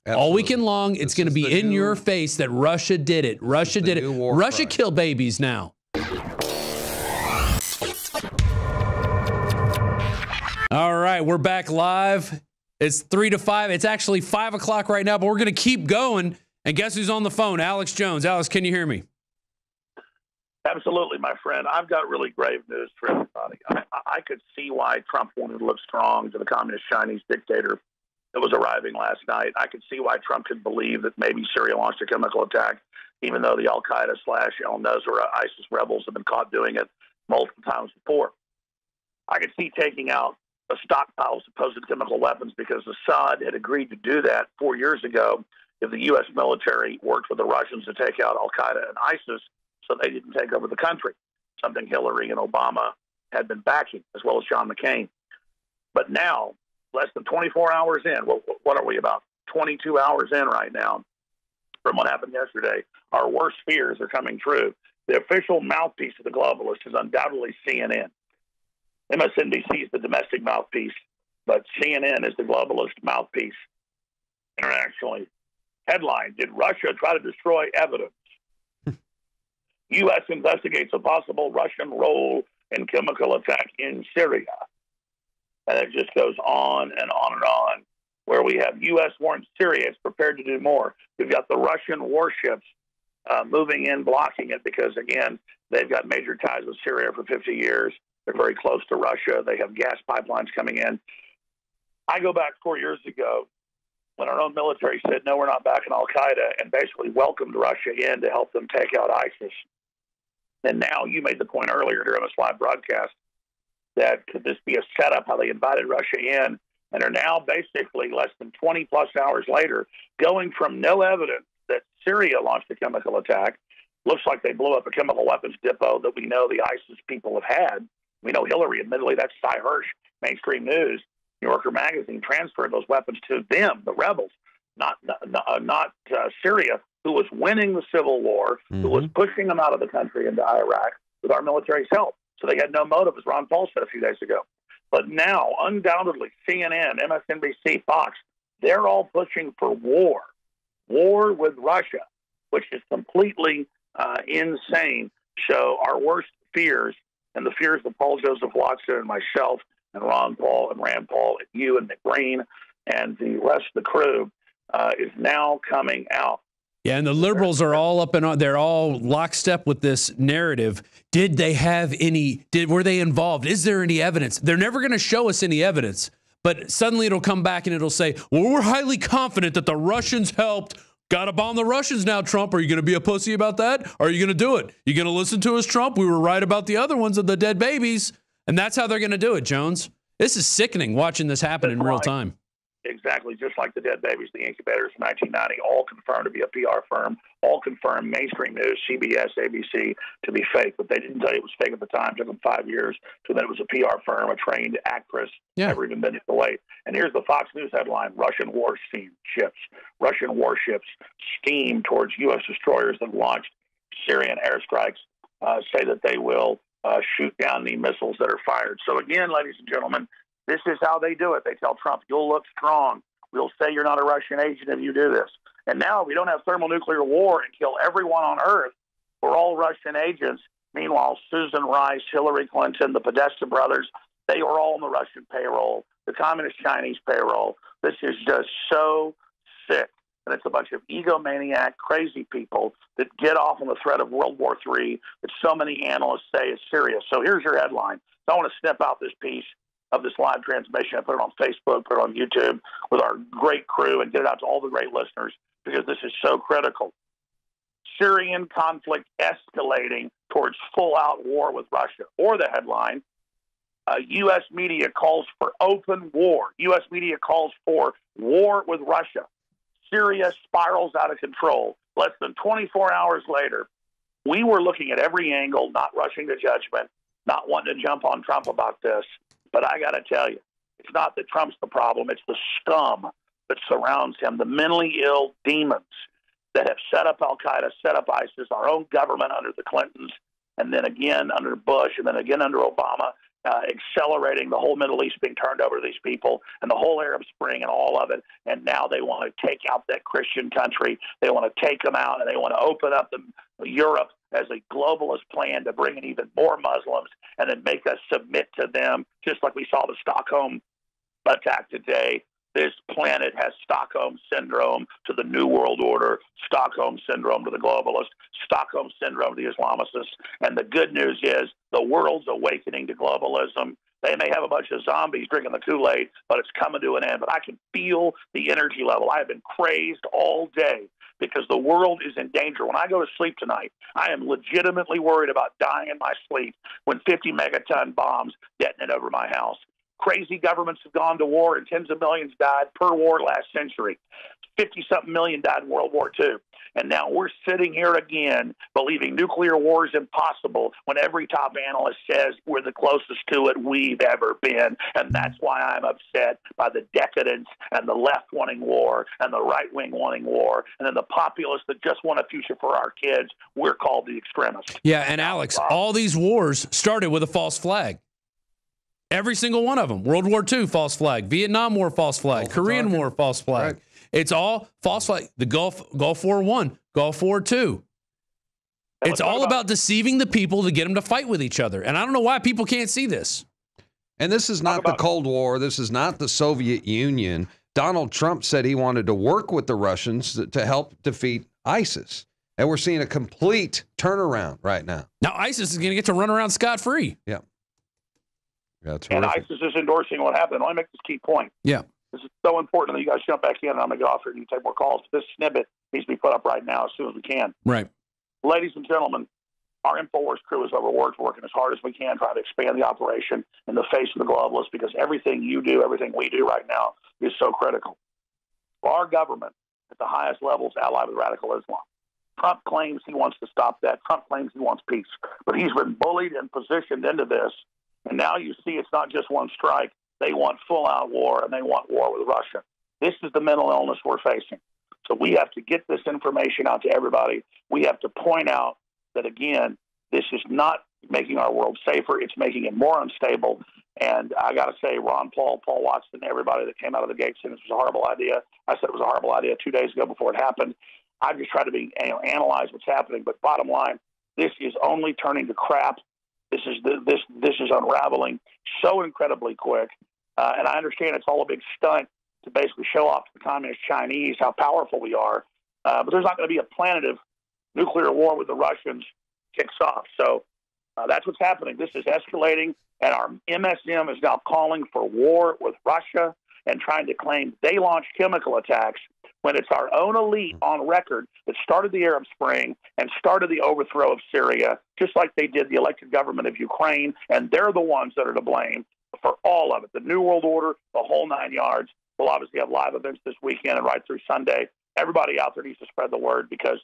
All weekend long, it's going to be in your face that Russia did it. Russia did it. Russia kill babies now. All right, we're back live. It's 3 to 5. It's actually 5 o'clock right now, but we're going to keep going. And guess who's on the phone? Alex Jones. Alex, can you hear me? Absolutely, my friend. I've got really grave news for everybody. I could see why Trump wanted to look strong to the communist Chinese dictator that was arriving last night. I could see why Trump could believe that maybe Syria launched a chemical attack, even though the Al-Qaeda / al-Nusra ISIS rebels have been caught doing it multiple times before. I could see taking out a stockpile of supposed chemical weapons because Assad had agreed to do that 4 years ago if the U.S. military worked with the Russians to take out Al-Qaeda and ISIS so they didn't take over the country, something Hillary and Obama had been backing, as well as John McCain. But now, less than 24 hours in, what are we, about 22 hours in right now from what happened yesterday, our worst fears are coming true. The official mouthpiece of the globalists is undoubtedly CNN. MSNBC is the domestic mouthpiece, but CNN is the globalist mouthpiece internationally. Headline, did Russia try to destroy evidence? U.S. investigates a possible Russian role in chemical attack in Syria. And it just goes on and on and on, where we have U.S. warns Syria is prepared to do more. We've got the Russian warships moving in, blocking it, because, again, they've got major ties with Syria for 50 years. They're very close to Russia. They have gas pipelines coming in. I go back 4 years ago when our own military said, no, we're not backing Al-Qaeda, and basically welcomed Russia in to help them take out ISIS. And now you made the point earlier during this live broadcast that could this be a setup, how they invited Russia in, and are now basically less than 20-plus hours later going from no evidence that Syria launched a chemical attack. Looks like they blew up a chemical weapons depot that we know the ISIS people have had. We know Hillary, admittedly, that's Cy Hirsch, mainstream news. New Yorker magazine transferred those weapons to them, the rebels, not Syria, who was winning the civil war, who was pushing them out of the country into Iraq with our military's help. So they had no motive, as Ron Paul said a few days ago. But now, undoubtedly, CNN, MSNBC, Fox, they're all pushing for war with Russia, which is completely insane. So our worst fears, and the fears of Paul Joseph Watson and myself and Ron Paul and Rand Paul and you and McBreen and the rest of the crew, is now coming out. Yeah, and the liberals are all up and on. They're all lockstep with this narrative. Did they have any? Were they involved? Is there any evidence? They're never going to show us any evidence, but suddenly it'll come back and it'll say, "Well, we're highly confident that the Russians helped. Got to bomb the Russians now, Trump. Are you going to be a pussy about that? Or are you going to do it? You going to listen to us, Trump? We were right about the other ones of the dead babies." And that's how they're going to do it, Jones. This is sickening watching this happen in real time. Exactly, just like the dead babies, the incubators in 1990, all confirmed to be a PR firm, all confirmed mainstream news, CBS, ABC, to be fake. But they didn't tell you it was fake at the time. It took them 5 years to that it was a PR firm, a trained actress, never even been away. And here's the Fox News headline: Russian warships steam towards U.S. destroyers that launched Syrian airstrikes, say that they will shoot down the missiles that are fired. So again, ladies and gentlemen, this is how they do it. They tell Trump, you'll look strong. We'll say you're not a Russian agent if you do this. And now we don't have thermonuclear war and kill everyone on Earth. We're all Russian agents. Meanwhile, Susan Rice, Hillary Clinton, the Podesta brothers, they were all on the Russian payroll, the communist Chinese payroll. This is just so sick. And it's a bunch of egomaniac, crazy people that get off on the threat of World War III that so many analysts say is serious. So here's your headline. So I want to snip out this piece of this live transmission. I put it on Facebook, put it on YouTube with our great crew, and get it out to all the great listeners because this is so critical. Syrian conflict escalating towards full-out war with Russia. Or the headline, U.S. media calls for open war. U.S. media calls for war with Russia. Syria spirals out of control. Less than 24 hours later, we were looking at every angle, not rushing to judgment, not wanting to jump on Trump about this. But I got to tell you, it's not that Trump's the problem. It's the scum that surrounds him, the mentally ill demons that have set up Al-Qaeda, set up ISIS, our own government under the Clintons, and then again under Bush, and then again under Obama, accelerating the whole Middle East being turned over to these people and the whole Arab Spring and all of it. And now they want to take out that Christian country. They want to take them out, and they want to open up Europe as a globalist plan to bring in even more Muslims and then make us submit to them, just like we saw the Stockholm attack today. This planet has Stockholm Syndrome to the New World Order, Stockholm Syndrome to the globalists, Stockholm Syndrome to the Islamicists. And the good news is the world's awakening to globalism. They may have a bunch of zombies drinking the Kool-Aid, but it's coming to an end. But I can feel the energy level. I have been crazed all day because the world is in danger. When I go to sleep tonight, I am legitimately worried about dying in my sleep when 50 megaton bombs detonate over my house. Crazy governments have gone to war, and tens of millions died per war last century. 50-something million died in World War II. And now we're sitting here again believing nuclear war is impossible when every top analyst says we're the closest to it we've ever been. And that's why I'm upset by the decadence and the left wanting war and the right wing wanting war. And then the populists that just want a future for our kids, we're called the extremists. Yeah, and Alex, all these wars started with a false flag. Every single one of them. World War II, false flag. Vietnam War, false flag. Korean War, false flag. Right. It's all false flag. The Gulf War I, Gulf War II. It's all about deceiving the people to get them to fight with each other. And I don't know why people can't see this. And this is not the Cold War. This is not the Soviet Union. Donald Trump said he wanted to work with the Russians to help defeat ISIS. And we're seeing a complete turnaround right now. Now ISIS is going to get to run around scot-free. Yeah. And ISIS is endorsing what happened. Let me make this key point. Yeah. This is so important that you guys jump back in, and I'm going to get off here and you take more calls. This snippet needs to be put up right now as soon as we can. Right. Ladies and gentlemen, our InfoWars crew is overworked, working as hard as we can, trying to expand the operation in the face of the globalists, because everything you do, everything we do right now is so critical. Our government, at the highest levels, allied with radical Islam. Trump claims he wants to stop that. Trump claims he wants peace. But he's been bullied and positioned into this. And now you see it's not just one strike. They want full-out war, and they want war with Russia. This is the mental illness we're facing. So we have to get this information out to everybody. We have to point out that, again, this is not making our world safer. It's making it more unstable. And I got to say, Ron Paul, Paul Watson, everybody that came out of the gate saying this was a horrible idea. I said it was a horrible idea 2 days ago before it happened. I just try to analyze what's happening. But bottom line, this is only turning to crap. This is unraveling so incredibly quick, and I understand it's all a big stunt to basically show off to the communist Chinese how powerful we are. But there's not going to be a planetive nuclear war with the Russians kicks off. So that's what's happening. This is escalating, and our MSM is now calling for war with Russia and trying to claim they launched chemical attacks when it's our own elite on record that started the Arab Spring and started the overthrow of Syria, just like they did the elected government of Ukraine, and they're the ones that are to blame for all of it. The New World Order, the whole 9 yards. We'll obviously have live events this weekend and right through Sunday. Everybody out there needs to spread the word, because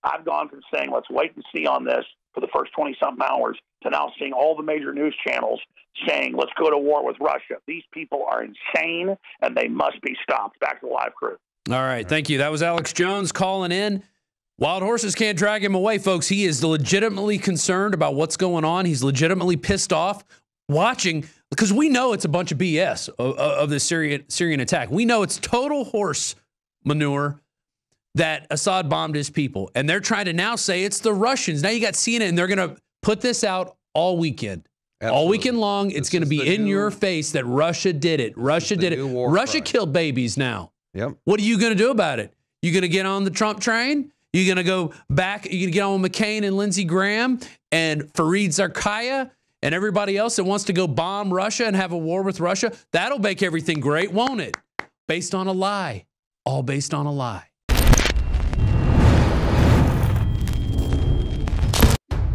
I've gone from saying let's wait and see on this for the first 20-something hours to now seeing all the major news channels saying let's go to war with Russia. These people are insane, and they must be stopped. Back to the live crew. All right, thank you. That was Alex Jones calling in. Wild horses can't drag him away, folks. He is legitimately concerned about what's going on. He's legitimately pissed off watching, because we know it's a bunch of BS of the Syrian attack. We know it's total horse manure that Assad bombed his people. And they're trying to now say it's the Russians. Now you got CNN, and they're going to put this out all weekend. Absolutely. All weekend long, it's going to be in your face that Russia did it. Russia did it. Russia killed babies now. Yep. What are you going to do about it? You going to get on the Trump train? You going to go back? You going to get on with McCain and Lindsey Graham and Fareed Zakaria and everybody else that wants to go bomb Russia and have a war with Russia? That'll make everything great, won't it? Based on a lie. All based on a lie.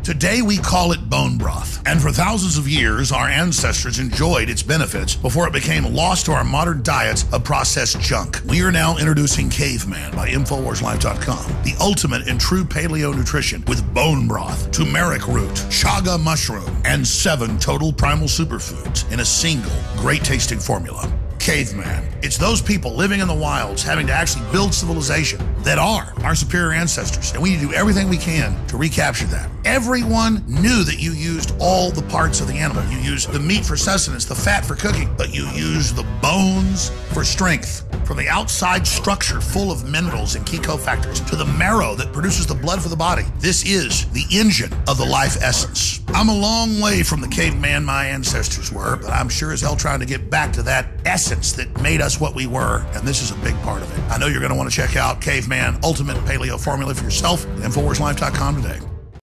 Today we call it bone broth, and for thousands of years our ancestors enjoyed its benefits before it became lost to our modern diets of processed junk. We are now introducing Caveman by InfoWarsLife.com, the ultimate in true paleo nutrition with bone broth, turmeric root, chaga mushroom, and 7 total primal superfoods in a single great tasting formula. Caveman. It's those people living in the wilds having to actually build civilization that are our superior ancestors, and we need to do everything we can to recapture that. Everyone knew that you used all the parts of the animal. You used the meat for sustenance, the fat for cooking, but you used the bones for strength. From the outside structure full of minerals and key cofactors to the marrow that produces the blood for the body, this is the engine of the life essence. I'm a long way from the caveman my ancestors were, but I'm sure as hell trying to get back to that essence that made us what we were, and this is a big part of it. I know you're going to want to check out Caveman Ultimate Paleo Formula for yourself at InfoWarsLife.com today.